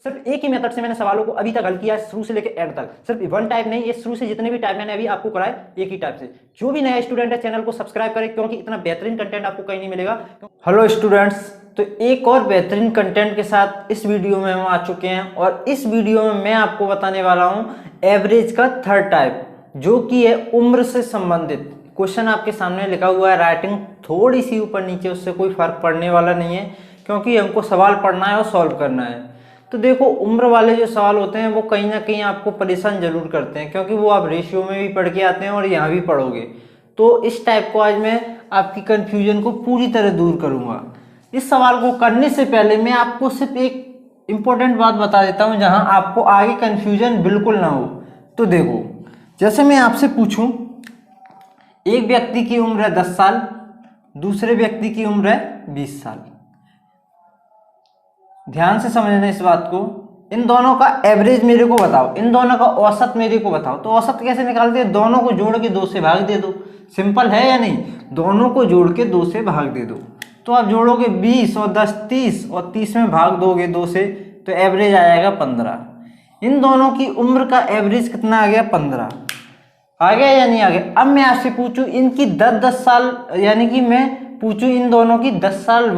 सिर्फ एक ही मेथड से मैंने सवालों को अभी तक हल किया है, शुरू से लेकर एंड तक। सिर्फ वन टाइप नहीं, ये शुरू से जितने भी टाइप मैंने अभी आपको कराए एक ही टाइप से। जो भी नया स्टूडेंट है चैनल को सब्सक्राइब करें, क्योंकि इतना बेहतरीन कंटेंट आपको कहीं नहीं मिलेगा। हेलो स्टूडेंट्स, तो एक और बेहतरीन कंटेंट के साथ इस वीडियो में हम आ चुके हैं और इस वीडियो में मैं आपको बताने वाला हूं एवरेज का थर्ड टाइप, जो कि है उम्र से संबंधित। क्वेश्चन आपके सामने लिखा हुआ है, राइटिंग थोड़ी सी ऊपर नीचे, उससे कोई फर्क पड़ने वाला नहीं है, क्योंकि हमको सवाल पढ़ना है और सॉल्व करना है। तो देखो, उम्र वाले जो सवाल होते हैं वो कहीं ना कहीं आपको परेशान जरूर करते हैं, क्योंकि वो आप रेशियो में भी पढ़ के आते हैं और यहाँ भी पढ़ोगे। तो इस टाइप को आज मैं आपकी कंफ्यूजन को पूरी तरह दूर करूंगा। इस सवाल को करने से पहले मैं आपको सिर्फ एक इम्पोर्टेंट बात बता देता हूं, जहां आपको आगे कंफ्यूजन बिल्कुल ना हो। तो देखो, जैसे मैं आपसे पूछूं, एक व्यक्ति की उम्र है 10 साल, दूसरे व्यक्ति की उम्र है 20 साल। ध्यान से समझना इस बात को। इन दोनों का एवरेज मेरे को बताओ, इन दोनों का औसत मेरे को बताओ। तो औसत कैसे निकालते हैं? दोनों को जोड़ के 2 से भाग दे दो। सिंपल है या नहीं? दोनों को जोड़ के 2 से भाग दे दो। तो आप जोड़ोगे 20 और 10 30, और 30 में भाग दोगे 2 से, तो एवरेज आ जाएगा 15। इन दोनों की उम्र का एवरेज कितना आ गया? 15। आ गया या नहीं आ गया? अब मैं आपसे पूछूं इनकी 10-10 साल, यानी कि मैं पूछूं इन दोनों की 10 साल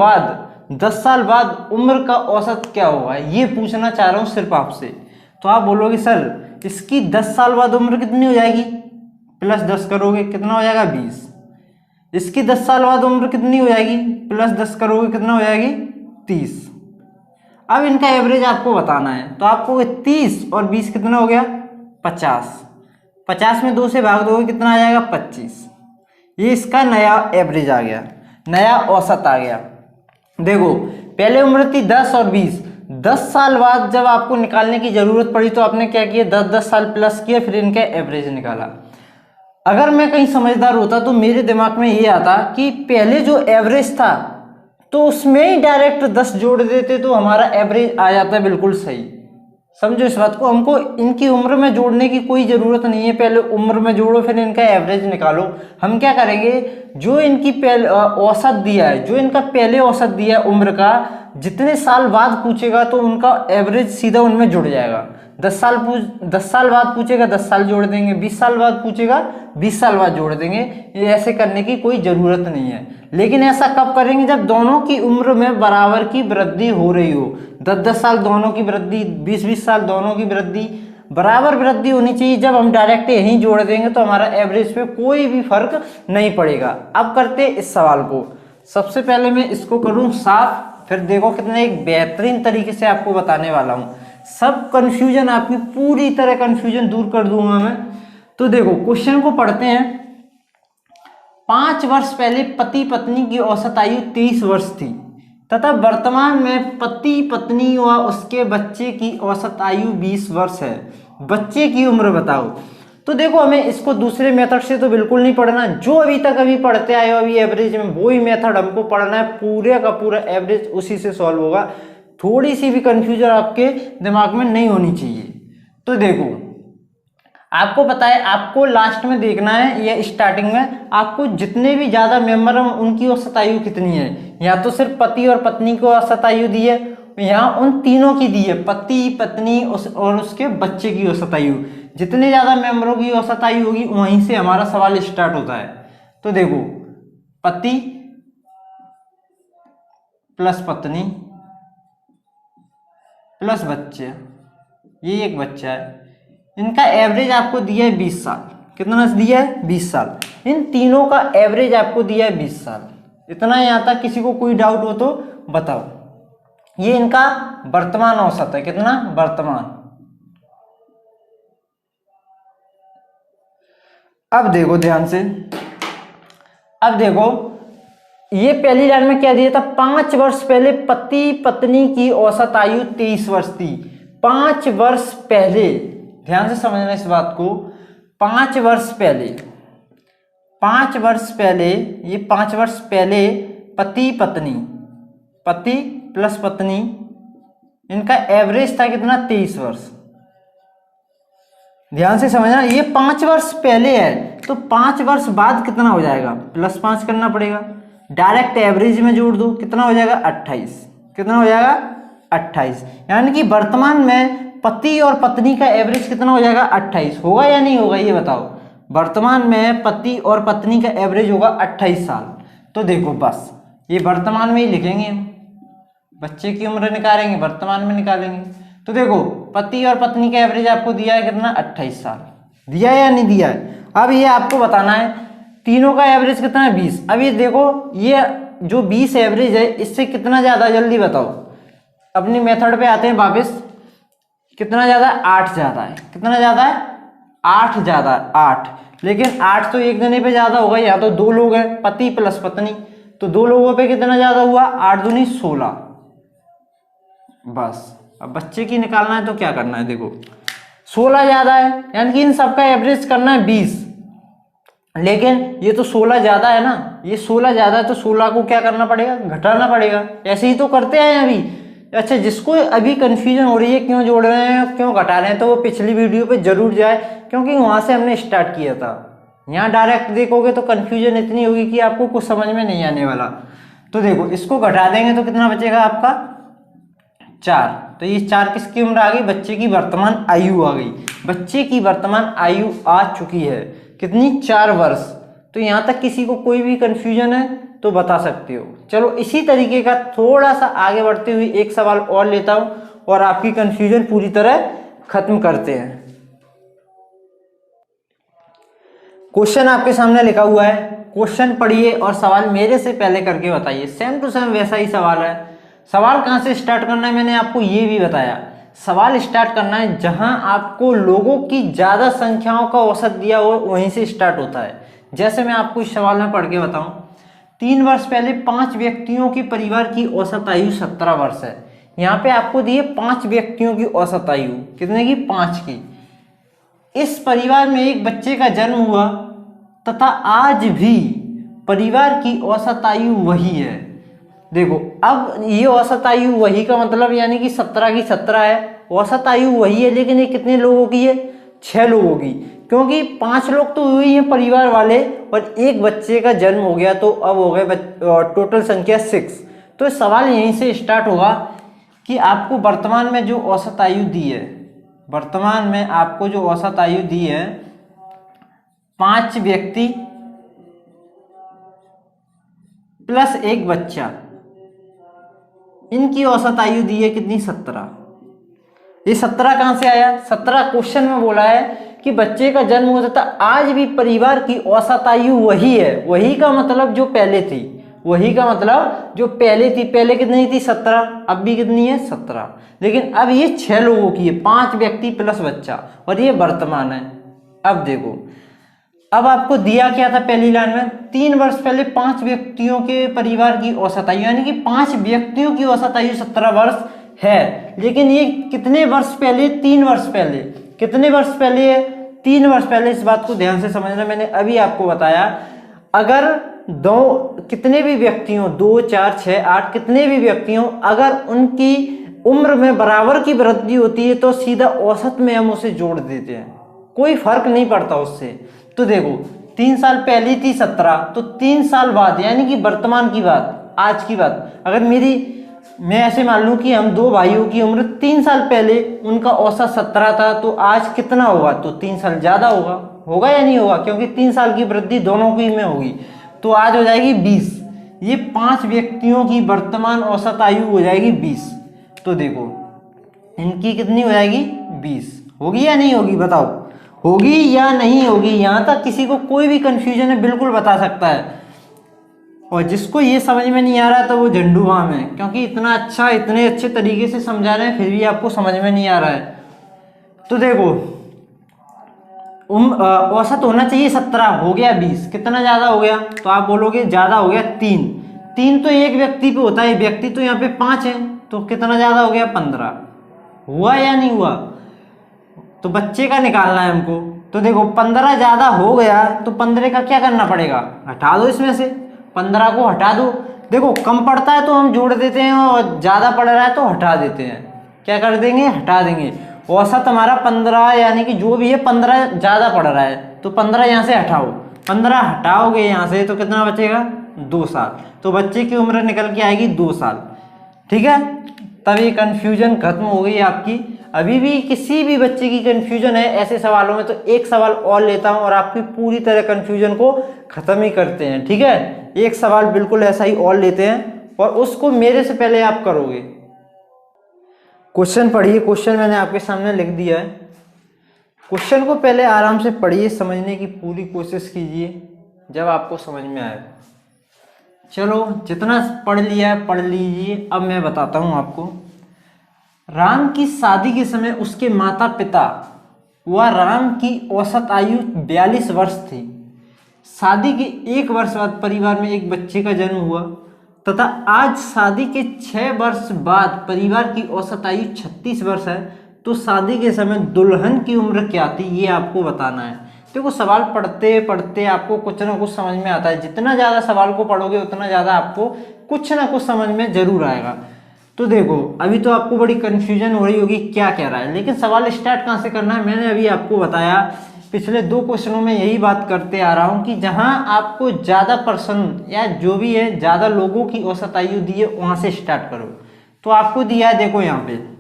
बाद उम्र का औसत क्या होगा, ये पूछना चाह रहा हूं सिर्फ आपसे। तो आप बोलोगे सर इसकी 10 साल बाद उम्र कितनी हो जाएगी? प्लस 10 करोगे कितना हो जाएगा? 20। इसकी 10 साल बाद उम्र कितनी हो जाएगी? प्लस 10 करोगे कितना हो जाएगी? 30। अब इनका एवरेज आपको बताना है, तो आपको 30 और 20 कितना हो गया? 50। 50 में 2 से भाग दोगे कितना आ जाएगा? 25। ये इसका नया एवरेज आ गया, नया औसत आ गया। देखो, पहले उम्र थी 10 और 20। 10 साल बाद जब आपको निकालने की जरूरत पड़ी तो आपने क्या किया? 10-10 साल प्लस किया, फिर इनका एवरेज निकाला। अगर मैं कहीं समझदार होता तो मेरे दिमाग में ये आता कि पहले जो एवरेज था तो उसमें ही डायरेक्ट 10 जोड़ देते तो हमारा एवरेज आ जाता बिल्कुल सही। समझो इस बात को, हमको इनकी उम्र में जोड़ने की कोई ज़रूरत नहीं है। पहले उम्र में जोड़ो फिर इनका एवरेज निकालो। हम क्या करेंगे, जो इनकी पहले औसत दिया है, जो इनका पहले औसत दिया है उम्र का, जितने साल बाद पूछेगा तो उनका एवरेज सीधा उनमें जुड़ जाएगा। 10 साल बाद पूछेगा 10 साल जोड़ देंगे, 20 साल बाद पूछेगा 20 साल बाद जोड़ देंगे। ये ऐसे करने की कोई ज़रूरत नहीं है। लेकिन ऐसा कब करेंगे? जब दोनों की उम्र में बराबर की वृद्धि हो रही हो। 10-10 साल दोनों की वृद्धि, 20-20 साल दोनों की वृद्धि, बराबर वृद्धि होनी चाहिए। जब हम डायरेक्ट यहीं जोड़ देंगे तो हमारा एवरेज पे कोई भी फर्क नहीं पड़ेगा। अब करते इस सवाल को। सबसे पहले मैं इसको करूं साफ, फिर देखो कितने एक बेहतरीन तरीके से आपको बताने वाला हूं। सब कंफ्यूजन, आपकी पूरी तरह कंफ्यूजन दूर कर दूंगा मैं। तो देखो, क्वेश्चन को पढ़ते हैं। 5 वर्ष पहले पति पत्नी की औसत आयु 23 वर्ष थी तथा वर्तमान में पति पत्नी व उसके बच्चे की औसत आयु 20 वर्ष है। बच्चे की उम्र बताओ। तो देखो, हमें इसको दूसरे मेथड से तो बिल्कुल नहीं पढ़ना। जो अभी पढ़ते आए हो अभी एवरेज में, वही मेथड हमको पढ़ना है। पूरे का पूरा एवरेज उसी से सॉल्व होगा। थोड़ी सी भी कंफ्यूजन आपके दिमाग में नहीं होनी चाहिए। तो देखो, आपको पता है, आपको लास्ट में देखना है या स्टार्टिंग में, आपको जितने भी ज्यादा मेंबर हैं उनकी औसत आयु कितनी है। या तो सिर्फ पति और पत्नी को औसत आयु दी है, यहाँ उन तीनों की दी है, पति पत्नी और उसके बच्चे की औसत आयु। जितने ज्यादा मेंबरों की औसत आयु होगी वहीं से हमारा सवाल स्टार्ट होता है। तो देखो, पति प्लस पत्नी प्लस बच्चे, ये एक बच्चा है, इनका एवरेज आपको दिया है 20 साल। कितना दिया है? 20 साल। इन तीनों का एवरेज आपको दिया है 20 साल। इतना ही आता। किसी को कोई डाउट हो तो बताओ। ये इनका वर्तमान औसत है। कितना? वर्तमान। अब देखो ध्यान से, अब देखो, ये पहली लाइन में क्या दिया था? 5 वर्ष पहले पति पत्नी की औसत आयु 23 वर्ष थी। 5 वर्ष पहले, ध्यान से समझना इस बात को। 5 वर्ष पहले, 5 वर्ष पहले, ये 5 वर्ष पहले पति पत्नी, पति प्लस पत्नी, इनका एवरेज था कितना? 23 वर्ष। ध्यान से समझना, ये 5 वर्ष पहले है, तो 5 वर्ष बाद कितना हो जाएगा? प्लस 5 करना पड़ेगा। डायरेक्ट एवरेज में जोड़ दो, कितना हो जाएगा? 28। कितना हो जाएगा? 28। यानी कि वर्तमान में पति और पत्नी का एवरेज कितना हो जाएगा? 28। होगा या नहीं होगा ये बताओ। वर्तमान में पति और पत्नी का एवरेज होगा 28 साल। तो देखो बस ये वर्तमान में ही लिखेंगे हम, बच्चे की उम्र निकालेंगे वर्तमान में निकालेंगे। तो देखो पति और पत्नी का एवरेज आपको दिया है कितना? 28 साल। दिया है या नहीं दिया है? अब ये आपको बताना है तीनों का एवरेज कितना है? 20। अब ये देखो ये जो 20 एवरेज है इससे कितना ज्यादा, जल्दी बताओ। अपनी मेथड पे आते हैं वापस। कितना ज्यादा है? 8 ज्यादा है। कितना ज्यादा है? 8 ज्यादा है। 8। लेकिन 8 तो एक जने पे ज्यादा होगा, या तो 2 लोग हैं, पति प्लस पत्नी, तो 2 लोगों पे कितना ज्यादा हुआ? 8 दूनी 16। बस अब बच्चे की निकालना है तो क्या करना है? देखो 16 ज्यादा है, यानी कि इन सबका एवरेज करना है 20। लेकिन ये तो 16 ज्यादा है ना, ये 16 ज्यादा है तो 16 को क्या करना पड़ेगा? घटाना पड़ेगा। ऐसे ही तो करते हैं अभी। अच्छा, जिसको अभी कंफ्यूजन हो रही है क्यों जोड़ रहे हैं क्यों घटा रहे हैं, तो वो पिछली वीडियो पे जरूर जाए, क्योंकि वहां से हमने स्टार्ट किया था। यहाँ डायरेक्ट देखोगे तो कंफ्यूजन इतनी होगी कि आपको कुछ समझ में नहीं आने वाला। तो देखो इसको घटा देंगे तो कितना बचेगा आपका? 4। तो ये 4 किसकी उम्र आ गई? बच्चे की वर्तमान आयु आ गई। बच्चे की वर्तमान आयु आ चुकी है कितनी? 4 वर्ष। तो यहाँ तक किसी को कोई भी कंफ्यूजन है तो बता सकते हो। चलो इसी तरीके का थोड़ा सा आगे बढ़ते हुए एक सवाल और लेता हूं और आपकी कंफ्यूजन पूरी तरह खत्म करते हैं। क्वेश्चन आपके सामने लिखा हुआ है, क्वेश्चन पढ़िए और सवाल मेरे से पहले करके बताइए। सेम टू सेम वैसा ही सवाल है। सवाल कहाँ से स्टार्ट करना है मैंने आपको ये भी बताया। सवाल स्टार्ट करना है जहां आपको लोगों की ज्यादा संख्याओं का औसत दिया हो, वहीं से स्टार्ट होता है। जैसे मैं आपको इस सवाल में पढ़ के बताऊं, 3 वर्ष पहले 5 व्यक्तियों की परिवार की औसत आयु 17 वर्ष है। यहाँ पे आपको दिए 5 व्यक्तियों की औसत आयु, कितने की? 5 की। इस परिवार में एक बच्चे का जन्म हुआ तथा आज भी परिवार की औसत आयु वही है। देखो अब ये औसत आयु वही का मतलब यानी कि 17 की 17 है। औसत आयु वही है, लेकिन ये कितने लोगों की है? 6 लोगों की, क्योंकि 5 लोग तो हुए हैं परिवार वाले और एक बच्चे का जन्म हो गया, तो अब हो गए टोटल संख्या 6। तो सवाल यहीं से स्टार्ट होगा कि आपको वर्तमान में जो औसत आयु दी है, वर्तमान में आपको जो औसत आयु दी है 5 व्यक्ति प्लस एक बच्चा, इनकी औसत आयु दी है कितनी? 17। ये 17 कहां से आया? 17 क्वेश्चन में बोला है कि बच्चे का जन्म होता था, आज भी परिवार की औसत आयु वही है। वही का मतलब जो पहले थी, वही का मतलब जो पहले थी। पहले कितनी थी? 17। अब भी कितनी है? 17। लेकिन अब ये 6 लोगों की है, 5 व्यक्ति प्लस बच्चा, और ये वर्तमान है। अब देखो अब आपको दिया क्या था पहली लाइन में? 3 वर्ष पहले 5 व्यक्तियों के परिवार की औसत आयु, यानी कि 5 व्यक्तियों की औसत आयु 17 वर्ष है। लेकिन ये कितने वर्ष पहले? 3 वर्ष पहले। कितने वर्ष पहले है? 3 वर्ष पहले। इस बात को ध्यान से समझना, मैंने अभी आपको बताया। अगर कितने भी व्यक्तियों 2, 4, 6, 8 कितने भी व्यक्तियों, अगर उनकी उम्र में बराबर की वृद्धि होती है तो सीधा औसत में हम उसे जोड़ देते हैं, कोई फर्क नहीं पड़ता उससे। तो देखो 3 साल पहले थी 17, तो 3 साल बाद यानी कि वर्तमान की बात, आज की बात, अगर मैं ऐसे मान लूं कि हम 2 भाइयों की उम्र 3 साल पहले उनका औसत 17 था, तो आज कितना होगा? तो 3 साल ज्यादा होगा या नहीं होगा? क्योंकि 3 साल की वृद्धि दोनों की में होगी, तो आज हो जाएगी 20। ये 5 व्यक्तियों की वर्तमान औसत आयु हो जाएगी 20। तो देखो इनकी कितनी हो जाएगी? 20। होगी या नहीं होगी? बताओ होगी या नहीं होगी? यहां तक किसी को कोई भी कंफ्यूजन है बिल्कुल बता सकता है। और जिसको ये समझ में नहीं आ रहा तो वो झंडू बाम है, क्योंकि इतना अच्छा, इतने अच्छे तरीके से समझा रहे हैं फिर भी आपको समझ में नहीं आ रहा है। तो देखो औसत होना चाहिए 17, हो गया 20। कितना ज्यादा हो गया? तो आप बोलोगे ज्यादा हो गया 3 तो एक व्यक्ति पे होता है, व्यक्ति तो यहाँ पे 5 है, तो कितना ज्यादा हो गया? 15। हुआ या नहीं हुआ? तो बच्चे का निकालना है हमको। तो देखो 15 ज्यादा हो गया तो 15 का क्या करना पड़ेगा? हटा दो, इसमें से 15 को हटा दो। देखो कम पड़ता है तो हम जोड़ देते हैं और ज्यादा पड़ रहा है तो हटा देते हैं। क्या कर देंगे? हटा देंगे। औसत हमारा 15 यानी कि जो भी है 15 ज्यादा पड़ रहा है, तो 15 यहाँ से हटाओ। 15 हटाओगे यहाँ से तो कितना बचेगा? 2 साल। तो बच्चे की उम्र निकल के आएगी 2 साल। ठीक है, तब ये कन्फ्यूजन खत्म हो गई आपकी। अभी भी किसी भी बच्चे की कन्फ्यूजन है ऐसे सवालों में तो एक सवाल और लेता हूं और आपकी पूरी तरह कन्फ्यूजन को खत्म ही करते हैं, ठीक है। एक सवाल बिल्कुल ऐसा ही और लेते हैं और उसको मेरे से पहले आप करोगे। क्वेश्चन पढ़िए, क्वेश्चन मैंने आपके सामने लिख दिया है। क्वेश्चन को पहले आराम से पढ़िए, समझने की पूरी कोशिश कीजिए, जब आपको समझ में आए। चलो जितना पढ़ लिया है पढ़ लीजिए। अब मैं बताता हूं आपको। राम की शादी के समय उसके माता पिता व राम की औसत आयु 42 वर्ष थी। शादी के 1 वर्ष बाद परिवार में एक बच्चे का जन्म हुआ तथा आज शादी के 6 वर्ष बाद परिवार की औसत आयु 36 वर्ष है। तो शादी के समय दुल्हन की उम्र क्या थी, ये आपको बताना है। देखो सवाल पढ़ते पढ़ते आपको कुछ ना कुछ समझ में आता है। जितना ज़्यादा सवाल को पढ़ोगे उतना ज़्यादा आपको कुछ ना कुछ समझ में जरूर आएगा। तो देखो अभी तो आपको बड़ी कन्फ्यूजन हो रही होगी क्या कह रहा है, लेकिन सवाल स्टार्ट कहाँ से करना है मैंने अभी आपको बताया। पिछले 2 क्वेश्चनों में यही बात करते आ रहा हूँ कि जहाँ आपको ज़्यादा पर्सन या जो भी है ज़्यादा लोगों की औसत आयु दी है वहाँ से स्टार्ट करो। तो आपको दिया है देखो यहाँ पे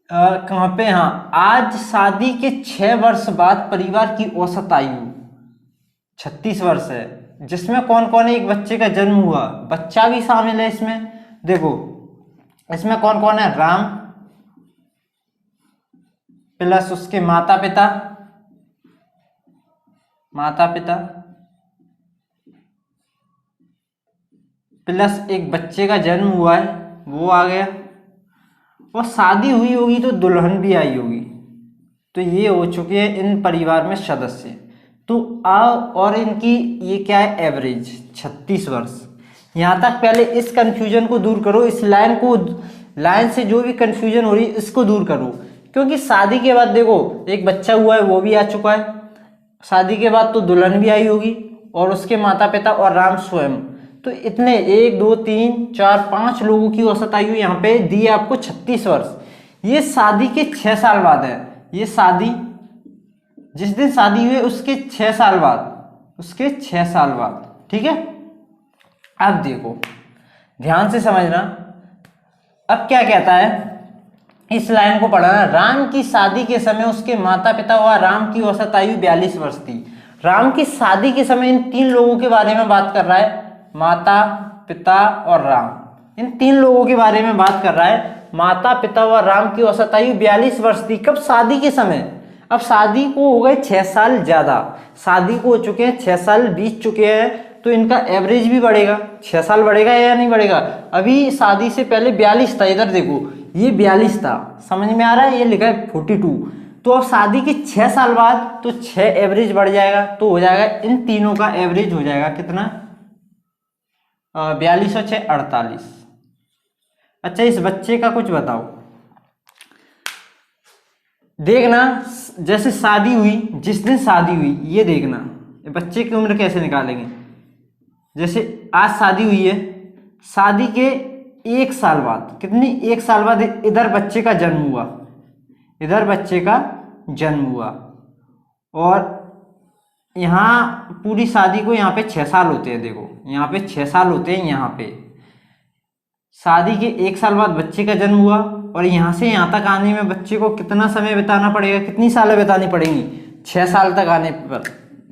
कहाँ पे, हाँ, आज शादी के 6 वर्ष बाद परिवार की औसत आयु 36 वर्ष है, जिसमें कौन कौन है। एक बच्चे का जन्म हुआ, बच्चा भी शामिल है इसमें। देखो इसमें कौन कौन है, राम प्लस उसके माता पिता प्लस एक बच्चे का जन्म हुआ है वो आ गया, और शादी हुई होगी तो दुल्हन भी आई होगी। तो ये हो चुके हैं इन परिवार में सदस्य। तो आओ और इनकी ये क्या है, एवरेज 36 वर्ष। यहाँ तक पहले इस कंफ्यूजन को दूर करो, इस लाइन से जो भी कंफ्यूजन हो रही है इसको दूर करो। क्योंकि शादी के बाद देखो एक बच्चा हुआ है वो भी आ चुका है, शादी के बाद तो दुल्हन भी आई होगी और उसके माता पिता और राम स्वयं। तो इतने 1 2 3 4 5 लोगों की औसत आयु यहाँ पे दी है आपको 36 वर्ष। ये शादी के 6 साल बाद है। ये शादी जिस दिन शादी हुई उसके 6 साल बाद, ठीक है। अब देखो ध्यान से समझना, अब क्या कहता है, इस लाइन को पढ़ना। राम की शादी के समय उसके माता पिता व राम की औसत आयु 42 वर्ष थी। राम की शादी के समय इन 3 लोगों के बारे में बात कर रहा है, माता पिता और राम। इन 3 लोगों के बारे में बात कर रहा है। माता पिता व राम की औसत आयु 42 वर्ष थी। कब, शादी के समय। अब शादी को हो गए 6 साल ज्यादा, शादी को हो चुके हैं 6 साल बीत चुके हैं, तो इनका एवरेज भी बढ़ेगा। 6 साल बढ़ेगा या नहीं बढ़ेगा। अभी शादी से पहले 42 था, इधर देखो ये 42 था, समझ में आ रहा है। ये लिखा है 42। तो अब शादी के 6 साल बाद तो 6 एवरेज बढ़ जाएगा, तो हो जाएगा इन तीनों का एवरेज हो जाएगा कितना, 42 और 6 48। अच्छा इस बच्चे का कुछ बताओ। देखना जैसे शादी हुई, जिस दिन शादी हुई ये देखना बच्चे की उम्र कैसे निकालेंगे। जैसे आज शादी हुई है, शादी के 1 साल बाद, कितनी, 1 साल बाद इधर बच्चे का जन्म हुआ और यहाँ पूरी शादी को यहाँ पे 6 साल होते हैं। देखो यहाँ पे 6 साल होते हैं। यहाँ पे शादी के 1 साल बाद बच्चे का जन्म हुआ और यहाँ से यहाँ तक आने में बच्चे को कितना समय बिताना पड़ेगा, कितनी सालें बितानी पड़ेंगी, 6 साल तक आने पर।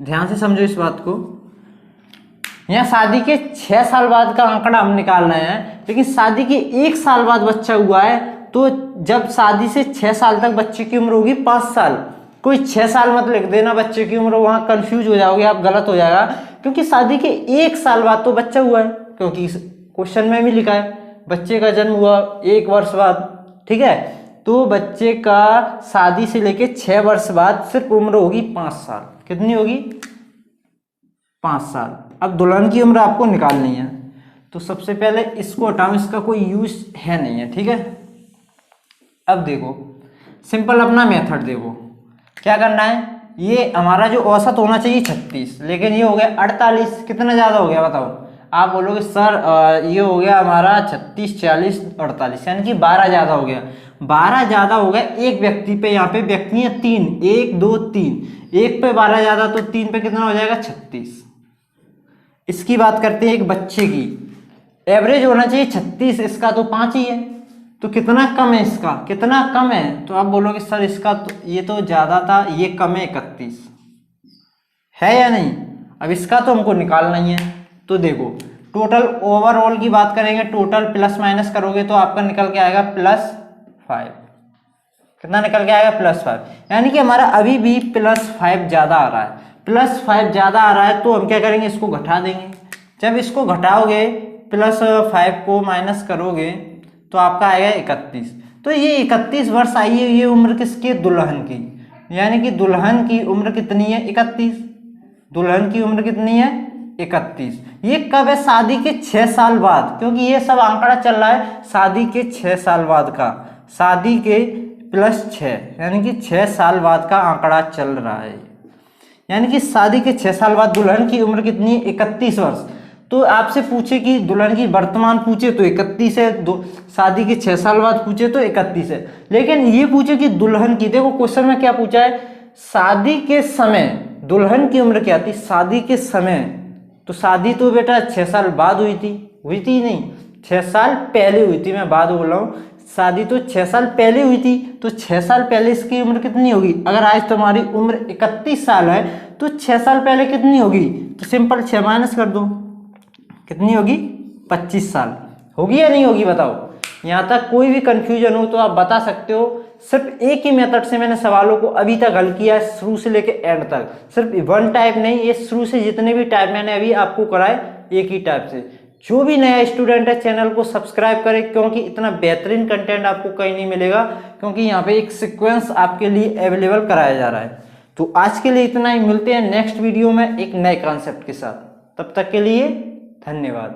ध्यान से समझो इस बात को। यहाँ शादी के 6 साल बाद का आंकड़ा हम निकाल रहे हैं, लेकिन शादी के 1 साल बाद बच्चा हुआ है, तो जब शादी से 6 साल तक बच्चे की उम्र होगी 5 साल। कोई 6 साल मत लिख देना बच्चे की उम्र, वहां कंफ्यूज हो जाओगे आप, गलत हो जाएगा। क्योंकि शादी के 1 साल बाद तो बच्चा हुआ है, क्योंकि क्वेश्चन में भी लिखा है बच्चे का जन्म हुआ 1 वर्ष बाद, ठीक है। तो बच्चे का शादी से लेके 6 वर्ष बाद सिर्फ उम्र होगी 5 साल। कितनी होगी, 5 साल। अब दुल्हन की उम्र आपको निकालनी है, तो सबसे पहले इसको हटाओ, इसका कोई यूज है नहीं है, ठीक है। अब देखो सिंपल अपना मेथड देखो क्या करना है। ये हमारा जो औसत होना चाहिए 36, लेकिन ये हो गया 48। कितना ज़्यादा हो गया बताओ। आप बोलोगे सर ये हो गया हमारा 36 40 48, यानी कि 12 ज़्यादा हो गया। 12 ज़्यादा हो गया एक व्यक्ति पे, यहाँ पे व्यक्ति है 3, 1 2 3, एक पे 12 ज़्यादा तो 3 पे कितना हो जाएगा 36। इसकी बात करते हैं एक बच्चे की, एवरेज होना चाहिए 36, इसका तो 5 ही है। तो कितना कम है इसका, कितना कम है, तो आप बोलोगे सर इसका तो ये तो ज़्यादा था, ये कम है 31, है या नहीं। अब इसका तो हमको निकालना ही है। तो देखो टोटल ओवरऑल की बात करेंगे, टोटल प्लस माइनस करोगे तो आपका निकल के आएगा +5। कितना निकल के आएगा? +5। यानी कि हमारा अभी भी +5 ज़्यादा आ रहा है, +5 ज़्यादा आ रहा है। तो हम क्या करेंगे, इसको घटा देंगे। जब इसको घटाओगे, +5 को माइनस करोगे तो आपका आएगा 31। तो ये 31 वर्ष आई है, ये उम्र किसकी? दुल्हन की। यानी कि दुल्हन की उम्र कितनी है? 31। दुल्हन की उम्र कितनी है? 31। ये कब है? शादी के 6 साल बाद, क्योंकि ये सब आंकड़ा चल रहा है शादी के 6 साल बाद का, शादी के +6 यानी कि 6 साल बाद का आंकड़ा चल रहा है। यानी कि शादी के 6 साल बाद दुल्हन की उम्र कितनी है? 31 वर्ष। तो आपसे पूछे कि दुल्हन की वर्तमान पूछे तो 31 है, शादी के 6 साल बाद पूछे तो 31 है। लेकिन ये पूछे कि दुल्हन की, देखो क्वेश्चन में क्या पूछा है, शादी के समय दुल्हन की उम्र क्या थी? शादी के समय, तो शादी तो बेटा 6 साल बाद हुई थी नहीं, 6 साल पहले हुई थी, मैं बाद बोल रहा हूँ। शादी तो 6 साल पहले हुई थी, तो 6 साल पहले इसकी उम्र कितनी होगी? अगर आज तुम्हारी उम्र 31 साल है तो 6 साल पहले कितनी होगी? तो सिंपल 6 माइनस कर दो, कितनी होगी? 25 साल। होगी या नहीं होगी बताओ। यहाँ तक कोई भी कंफ्यूजन हो तो आप बता सकते हो। सिर्फ एक ही मेथड से मैंने सवालों को अभी तक हल किया है, शुरू से लेके एंड तक। सिर्फ वन टाइप नहीं, ये शुरू से जितने भी टाइप मैंने अभी आपको कराए एक ही टाइप से। जो भी नया स्टूडेंट है चैनल को सब्सक्राइब करें, क्योंकि इतना बेहतरीन कंटेंट आपको कहीं नहीं मिलेगा, क्योंकि यहाँ पे एक सीक्वेंस आपके लिए अवेलेबल कराया जा रहा है। तो आज के लिए इतना ही, मिलते हैं नेक्स्ट वीडियो में एक नए कॉन्सेप्ट के साथ। तब तक के लिए धन्यवाद।